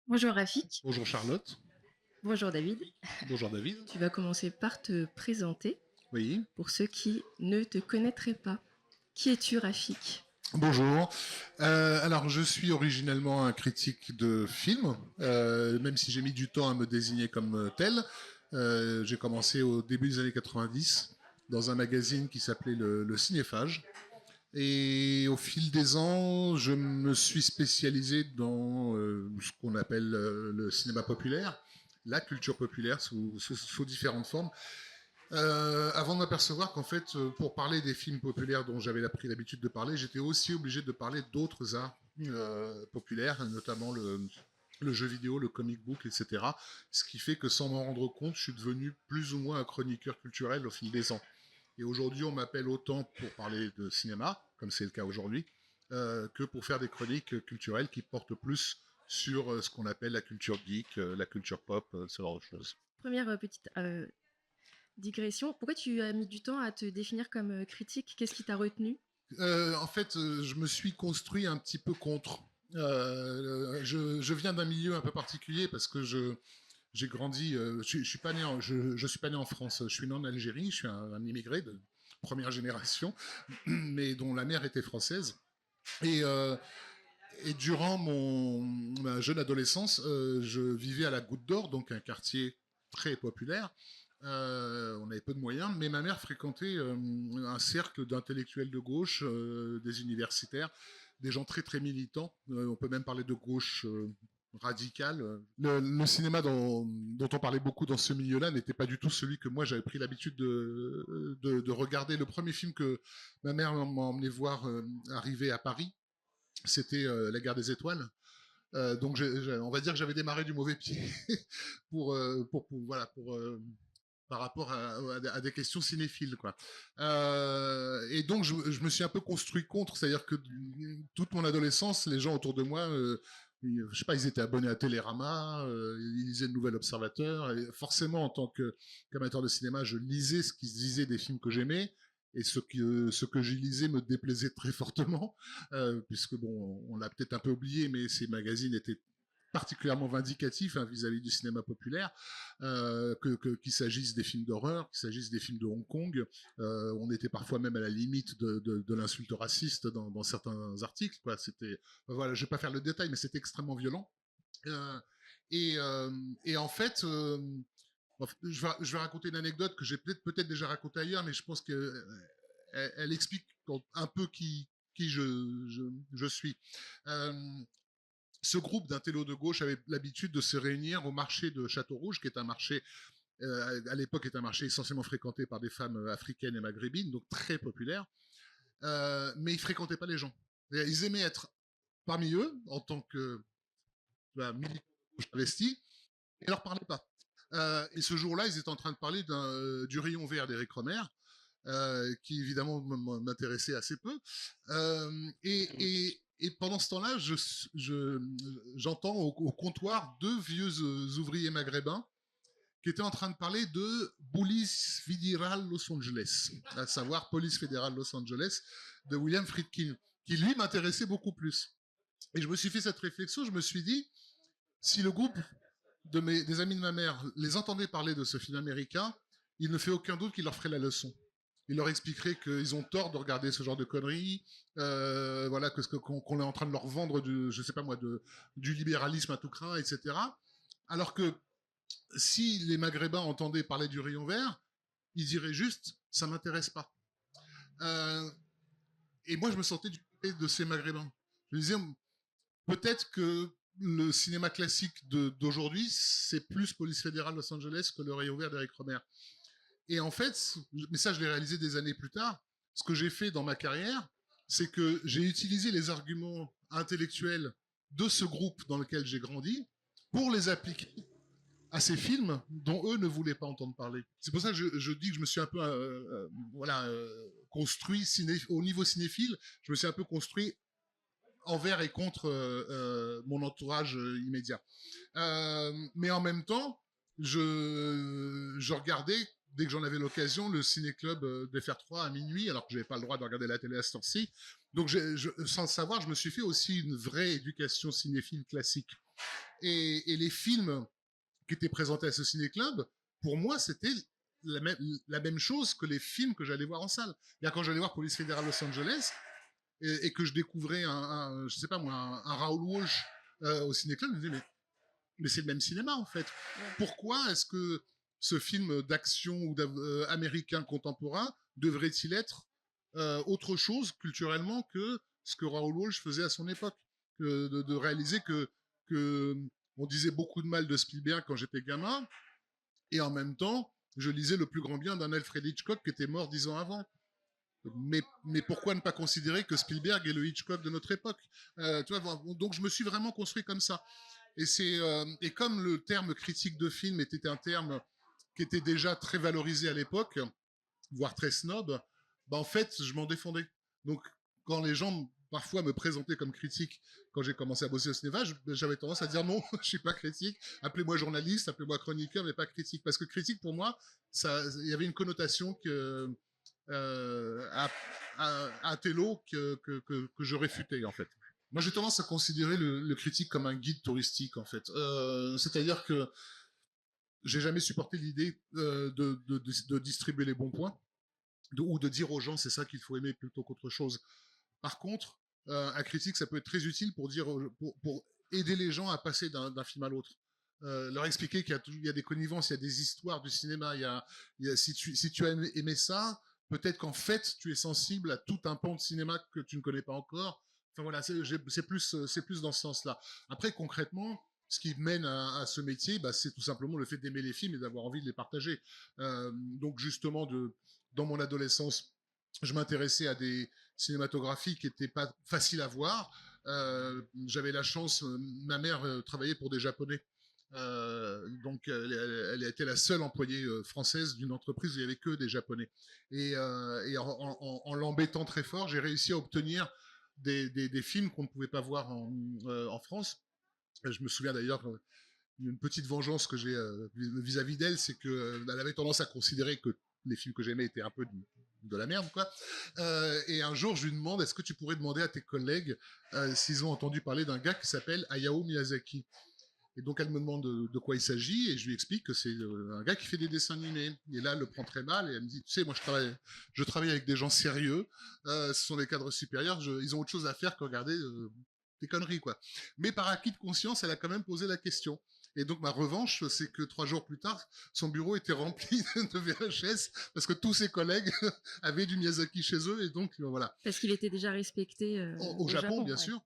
Bonjour Rafik. Bonjour Charlotte. Bonjour David. Bonjour David. Tu vas commencer par te présenter Oui. pour ceux qui ne te connaîtraient pas. Qui es-tu Rafik? Bonjour. Alors, je suis originellement un critique de films, même si j'ai mis du temps à me désigner comme tel. J'ai commencé au début des années 90 dans un magazine qui s'appelait le Cinéphage. Et au fil des ans, je me suis spécialisé dans ce qu'on appelle le cinéma populaire, la culture populaire sous différentes formes. Avant de m'apercevoir qu'en fait, pour parler des films populaires dont j'avais pris l'habitude de parler, j'étais aussi obligé de parler d'autres arts populaires, notamment le jeu vidéo, le comic book, etc. Ce qui fait que sans m'en rendre compte, je suis devenu plus ou moins un chroniqueur culturel au fil des ans. Et aujourd'hui, on m'appelle autant pour parler de cinéma, comme c'est le cas aujourd'hui, que pour faire des chroniques culturelles qui portent plus sur ce qu'on appelle la culture geek, la culture pop, ce genre de choses. Première petite digression. Pourquoi tu as mis du temps à te définir comme critique? Qu'est-ce qui t'a retenu? En fait, je me suis construit un petit peu contre. Je viens d'un milieu un peu particulier parce que j'ai grandi. Je suis pas né je suis pas né en France. Je suis né en Algérie. Je suis un immigré de première génération, mais dont la mère était française. Et, euh, et durant ma jeune adolescence, je vivais à la Goutte d'Or, donc un quartier très populaire. On avait peu de moyens, mais ma mère fréquentait un cercle d'intellectuels de gauche, des universitaires, des gens très très militants. On peut même parler de gauche radicale. Le cinéma dont on parlait beaucoup dans ce milieu-là n'était pas du tout celui que moi j'avais pris l'habitude de regarder. Le premier film que ma mère m'a emmené voir arriver à Paris, c'était La Guerre des Étoiles. Donc on va dire que j'avais démarré du mauvais pied voilà, par rapport à des questions cinéphiles, quoi. Et donc je me suis un peu construit contre, c'est-à-dire que toute mon adolescence, les gens autour de moi, je sais pas, ils étaient abonnés à Télérama, ils lisaient le Nouvel Observateur, et forcément en tant qu'amateur de cinéma, je lisais ce qui se disait des films que j'aimais. Et ce que j'y lisais me déplaisait très fortement, puisque bon, on l'a peut-être un peu oublié, mais ces magazines étaient particulièrement vindicatif vis-à-vis du cinéma populaire, qu'il s'agisse des films d'horreur, qu'il s'agisse des films de Hong Kong. On était parfois même à la limite de l'insulte raciste dans certains articles. Quoi. Voilà, je vais pas faire le détail, mais c'était extrêmement violent. Euh, et, euh, et en fait, je vais raconter une anecdote que j'ai peut-être déjà racontée ailleurs, mais je pense qu'elle elle explique un peu qui je suis. Euh, Ce groupe d'intellos de gauche avait l'habitude de se réunir au marché de Château-Rouge, qui est un marché, à l'époque, est un marché essentiellement fréquenté par des femmes africaines et maghrébines, donc très populaire. Mais ils fréquentaient pas les gens. Ils aimaient être parmi eux en tant que militants investis, et ils leur parlaient pas. Et ce jour-là, ils étaient en train de parler du rayon vert d'Éric Romer, qui évidemment m'intéressait assez peu. Et pendant ce temps-là, j'entends au comptoir deux vieux ouvriers maghrébins qui étaient en train de parler de Police Fédérale Los Angeles, à savoir Police Fédérale Los Angeles de William Friedkin, qui lui m'intéressait beaucoup plus. Et je me suis fait cette réflexion, je me suis dit, si le groupe des amis de ma mère les entendait parler de ce film américain, il ne fait aucun doute qu'il leur ferait la leçon. Il leur expliquerait qu'ils ont tort de regarder ce genre de conneries, voilà, qu'on est en train de leur vendre je sais pas moi, du libéralisme à tout craint, etc. Alors que si les Maghrébins entendaient parler du rayon vert, ils diraient juste, ça m'intéresse pas. Euh, et moi, je me sentais du côté de ces Maghrébins. Je me disais, peut-être que le cinéma classique d'aujourd'hui, c'est plus Police fédérale Los Angeles que le rayon vert d'Eric Romer. Et en fait, mais ça je l'ai réalisé des années plus tard, ce que j'ai fait dans ma carrière, c'est que j'ai utilisé les arguments intellectuels de ce groupe dans lequel j'ai grandi pour les appliquer à ces films dont eux ne voulaient pas entendre parler. C'est pour ça que je dis que je me suis un peu voilà, construit au niveau cinéphile, je me suis un peu construit envers et contre mon entourage immédiat. Mais en même temps, je regardais dès que j'en avais l'occasion, le ciné-club de FR3 à minuit, alors que je n'avais pas le droit de regarder la télé à cette heure-ci. Donc, sans le savoir, je me suis fait aussi une vraie éducation cinéphile classique. Et les films qui étaient présentés à ce ciné-club, pour moi, c'était la même chose que les films que j'allais voir en salle. Quand j'allais voir Police fédérale Los Angeles et que je découvrais je sais pas moi, un Raoul Walsh au ciné-club, je me disais, mais c'est le même cinéma en fait. Ouais. Pourquoi est-ce que ce film d'action ou américain contemporain devrait-il être autre chose culturellement que ce que Raoul Walsh faisait à son époque, de réaliser que on disait beaucoup de mal de Spielberg quand j'étais gamin, et en même temps, je lisais le plus grand bien d'un Alfred Hitchcock qui était mort 10 ans avant. Mais pourquoi ne pas considérer que Spielberg est le Hitchcock de notre époque, tu vois, donc je me suis vraiment construit comme ça. Et comme le terme critique de film était un terme qui était déjà très valorisé à l'époque, voire très snob, en fait, je m'en défendais. Donc, quand les gens parfois me présentaient comme critique quand j'ai commencé à bosser au cinéma, j'avais tendance à dire non, je suis pas critique. Appelez-moi journaliste, appelez-moi chroniqueur, mais pas critique, parce que critique pour moi, il y avait une connotation à Tello que je réfutais en fait. Moi, j'ai tendance à considérer le critique comme un guide touristique en fait. C'est-à-dire que j'ai jamais supporté l'idée de distribuer les bons points ou de dire aux gens c'est ça qu'il faut aimer plutôt qu'autre chose. Par contre, un critique, ça peut être très utile pour dire, pour aider les gens à passer d'un film à l'autre. Leur expliquer qu'il y a des connivences, il y a des histoires du cinéma. Si tu as aimé ça, peut-être qu'en fait, tu es sensible à tout un pan de cinéma que tu ne connais pas encore. Enfin voilà, c'est plus dans ce sens-là. Après, concrètement, ce qui mène à ce métier, c'est tout simplement le fait d'aimer les films et d'avoir envie de les partager. Donc justement, dans mon adolescence, je m'intéressais à des cinématographies qui n'étaient pas faciles à voir. J'avais la chance, ma mère travaillait pour des Japonais. Donc elle a été la seule employée française d'une entreprise où il n'y avait que des Japonais. Et en l'embêtant très fort, j'ai réussi à obtenir des films qu'on ne pouvait pas voir en France. Je me souviens d'ailleurs une petite vengeance que j'ai vis-à-vis d'elle, c'est qu'elle avait tendance à considérer que les films que j'aimais étaient un peu de la merde, quoi. Et un jour, je lui demande, est-ce que tu pourrais demander à tes collègues s'ils ont entendu parler d'un gars qui s'appelle Hayao Miyazaki? Et donc, elle me demande de quoi il s'agit, et je lui explique que c'est un gars qui fait des dessins animés. Et là, elle le prend très mal, et elle me dit, tu sais, moi, je travaille avec des gens sérieux, ce sont des cadres supérieurs, ils ont autre chose à faire que regarder des conneries, quoi. Mais par acquis de conscience, elle a quand même posé la question. Et donc, ma revanche, c'est que 3 jours plus tard, son bureau était rempli de VHS, parce que tous ses collègues avaient du Miyazaki chez eux, et donc, voilà. Parce qu'il était déjà respecté Au au Japon, Japon, bien ouais. sûr.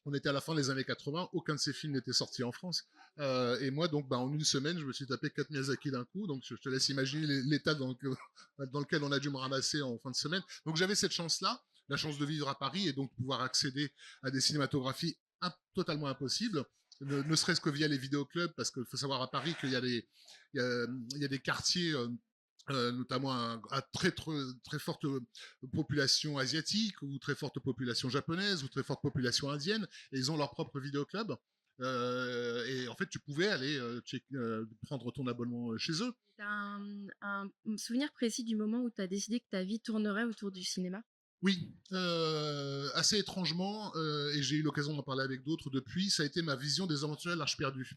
On était à la fin des années 80, aucun de ces films n'était sorti en France. Et moi, donc, en une semaine, je me suis tapé 4 Miyazaki d'un coup. Donc, je te laisse imaginer l'état dans lequel on a dû me ramasser en fin de semaine. Donc, j'avais cette chance-là, la chance de vivre à Paris et donc pouvoir accéder à des cinématographies totalement impossibles, ne serait-ce que via les vidéoclubs, parce qu'il faut savoir à Paris qu'il y a des quartiers notamment à très forte population asiatique ou très forte population japonaise ou très forte population indienne, et ils ont leur propre vidéoclub. Et en fait, tu pouvais aller prendre ton abonnement chez eux. Tu as un souvenir précis du moment où tu as décidé que ta vie tournerait autour du cinéma? Oui, assez étrangement, et j'ai eu l'occasion d'en parler avec d'autres depuis, ça a été ma vision des Aventuriers de l'Arche perdue.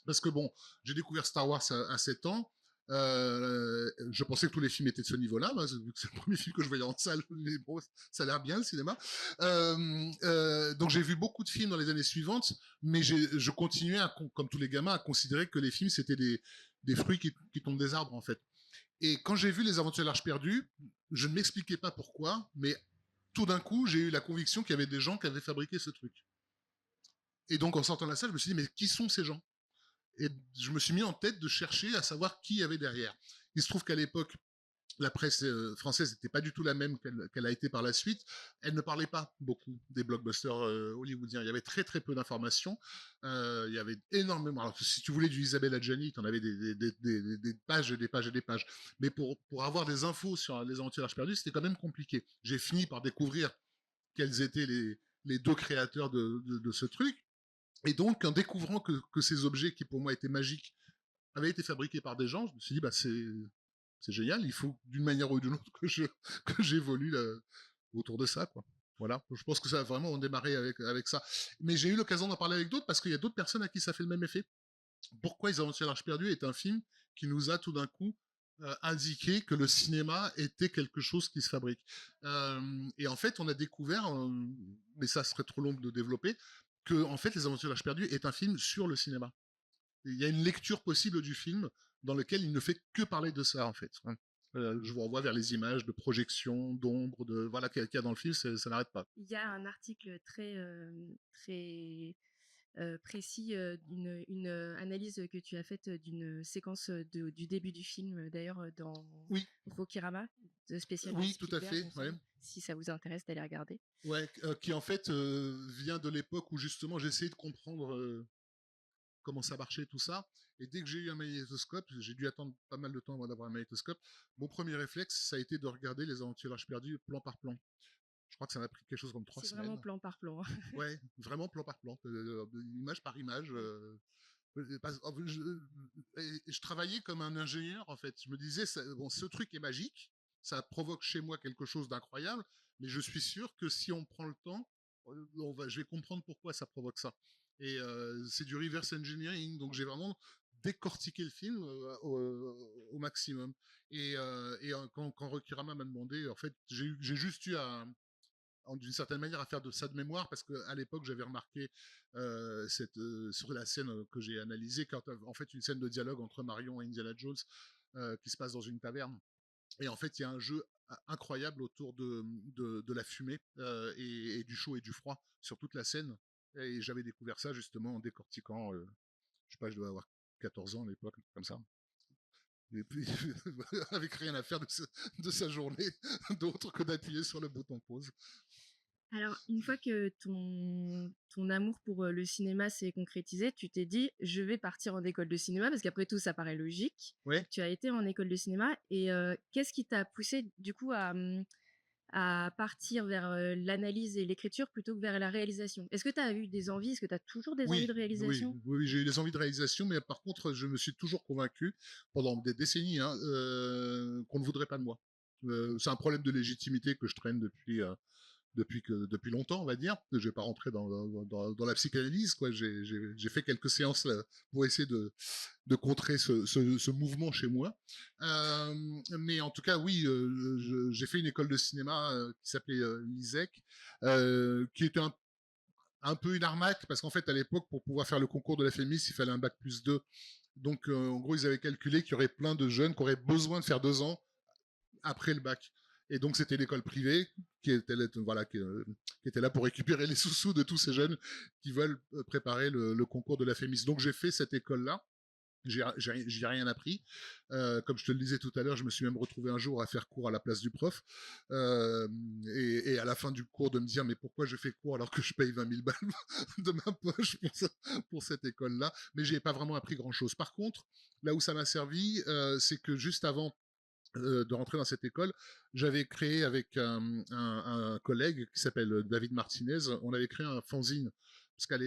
Parce que bon, j'ai découvert Star Wars à 7 ans. Je pensais que tous les films étaient de ce niveau-là, vu que c'est le premier film que je voyais en salle, mais bon, ça a l'air bien le cinéma. Donc j'ai vu beaucoup de films dans les années suivantes, mais je continuais, comme tous les gamins, à considérer que les films c'était des fruits qui tombent des arbres en fait. Et quand j'ai vu Les Aventures de l'Arche perdue, je ne m'expliquais pas pourquoi, mais tout d'un coup, j'ai eu la conviction qu'il y avait des gens qui avaient fabriqué ce truc. Et donc en sortant de la salle, je me suis dit, mais qui sont ces gens? Et je me suis mis en tête de chercher à savoir qui y avait derrière. Il se trouve qu'à l'époque, la presse française n'était pas du tout la même qu'elle a été par la suite. Elle ne parlait pas beaucoup des blockbusters hollywoodiens. Il y avait très très peu d'informations. Il y avait énormément. Alors, si tu voulais du Isabelle Adjani, tu en avais des pages et des pages et des pages. Mais pour avoir des infos sur les Aventures de l'Arche perdue, c'était quand même compliqué. J'ai fini par découvrir quels étaient les deux créateurs de ce truc. Et donc, en découvrant que ces objets qui pour moi étaient magiques avaient été fabriqués par des gens, je me suis dit, c'est génial. Il faut d'une manière ou d'une autre que j'évolue autour de ça, quoi. Voilà, je pense que ça a vraiment démarré avec ça. Mais j'ai eu l'occasion d'en parler avec d'autres parce qu'il y a d'autres personnes à qui ça fait le même effet. Pourquoi Les Aventures de l'Arche perdue est un film qui nous a tout d'un coup indiqué que le cinéma était quelque chose qui se fabrique. Et en fait, on a découvert, mais ça serait trop long de développer, que en fait, Les Aventures de l'Arche perdue est un film sur le cinéma. Il y a une lecture possible du film dans lequel il ne fait que parler de ça, en fait. Je vous renvoie vers les images de projection, d'ombre, de voilà qu'il y a dans le film, ça n'arrête pas. Il y a un article très précis, une analyse que tu as faite d'une séquence du début du film, d'ailleurs, dans Oui, Rokirama, de spécial de oui, tout à Spielberg, il fait. me Ouais. semble, si ça vous intéresse d'aller regarder. Ouais, qui en fait vient de l'époque où justement j'essayais de comprendre comment ça marchait tout ça. Et dès que j'ai eu un magnétoscope, j'ai dû attendre pas mal de temps avant d'avoir un magnétoscope. Mon premier réflexe, ça a été de regarder Les Aventures de l'Arche perdue plan par plan. Je crois que ça m'a pris quelque chose comme 3 C'est vraiment semaines. plan par plan, hein. Ouais, vraiment plan par plan, image par image. Ouais. Je travaillais comme un ingénieur en fait. Je me disais, bon, ce truc est magique, ça provoque chez moi quelque chose d'incroyable, mais je suis sûr que si on prend le temps, je vais comprendre pourquoi ça provoque ça. Et c'est du reverse engineering, donc j'ai vraiment décortiqué le film au maximum. Et quand Rokirama m'a demandé, en fait, j'ai juste eu d'une certaine manière à faire de ça de mémoire parce qu'à l'époque j'avais remarqué sur la scène que j'ai analysée quand en fait une scène de dialogue entre Marion et Indiana Jones qui se passe dans une taverne et en fait il y a un jeu incroyable autour de la fumée et du chaud et du froid sur toute la scène et j'avais découvert ça justement en décortiquant je sais pas je devais avoir 14 ans à l'époque comme ça et puis avec rien à faire de sa journée d'autre que d'appuyer sur le bouton pause. Alors, une fois que ton amour pour le cinéma s'est concrétisé, tu t'es dit, je vais partir en école de cinéma, parce qu'après tout, ça paraît logique. Ouais. Donc, tu as été en école de cinéma, et qu'est-ce qui t'a poussé du coup à partir vers l'analyse et l'écriture plutôt que vers la réalisation? Est-ce que tu as eu des envies? Est-ce que tu as toujours des envies Oui, de oui, réalisation? oui, j'ai eu des envies de réalisation, mais par contre, je me suis toujours convaincu, pendant des décennies, hein, qu'on ne voudrait pas de moi. C'est un problème de légitimité que je traîne depuis longtemps, on va dire. Je vais pas rentrer dans la psychanalyse, quoi. J'ai fait quelques séances là, pour essayer de contrer ce mouvement chez moi. Mais en tout cas, oui, j'ai fait une école de cinéma qui s'appelait l'ISEC, qui était un peu une arnaque parce qu'en fait à l'époque pour pouvoir faire le concours de la FEMIS il fallait un bac plus 2. Donc en gros ils avaient calculé qu'il y aurait plein de jeunes qui auraient besoin de faire 2 ans après le bac. Et donc c'était l'école privée qui était là, voilà, qui était là pour récupérer les sous-sous de tous ces jeunes qui veulent préparer le concours de la FEMIS. Donc j'ai fait cette école-là. J'ai rien appris. Comme je te le disais tout à l'heure, je me suis même retrouvé un jour à faire cours à la place du prof. Euh, et à la fin du cours, de me dire, mais pourquoi je fais cours alors que je paye 20 000 balles de ma poche pour cette école-là. Mais j'ai pas vraiment appris grand-chose. Par contre, là où ça m'a servi, c'est que juste avant de rentrer dans cette école, j'avais créé avec un collègue qui s'appelle David Martinez, on avait créé un fanzine. Parce qu'à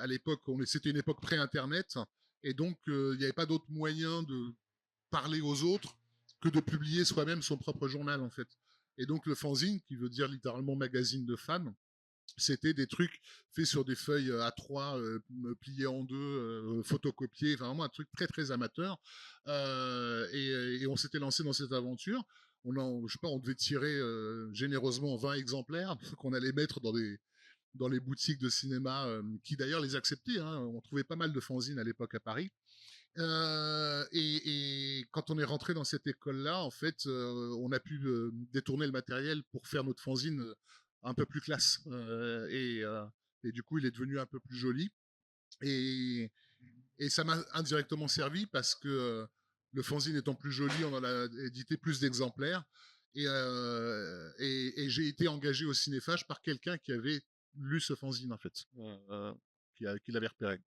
l'époque, c'était une époque pré-internet, et donc il n'y avait pas d'autre moyen de parler aux autres que de publier soi-même son propre journal, en fait. Et donc le fanzine, qui veut dire littéralement magazine de fans, c'était des trucs faits sur des feuilles A3 pliées en deux, photocopiées, enfin, vraiment un truc très très amateur. Et on s'était lancé dans cette aventure. Je sais pas, on devait tirer généreusement 20 exemplaires qu'on allait mettre dans les boutiques de cinéma, qui d'ailleurs les acceptaient. Hein. On trouvait pas mal de fanzines à l'époque à Paris. Et quand on est rentré dans cette école-là, en fait, on a pu détourner le matériel pour faire notre fanzine un peu plus classe. Et du coup, il est devenu un peu plus joli. Et, et ça m'a indirectement servi parce que le fanzine étant plus joli, on en a édité plus d'exemplaires. Et j'ai été engagé au Cinéphage par quelqu'un qui avait lu ce fanzine, en fait, qui l'avait repéré.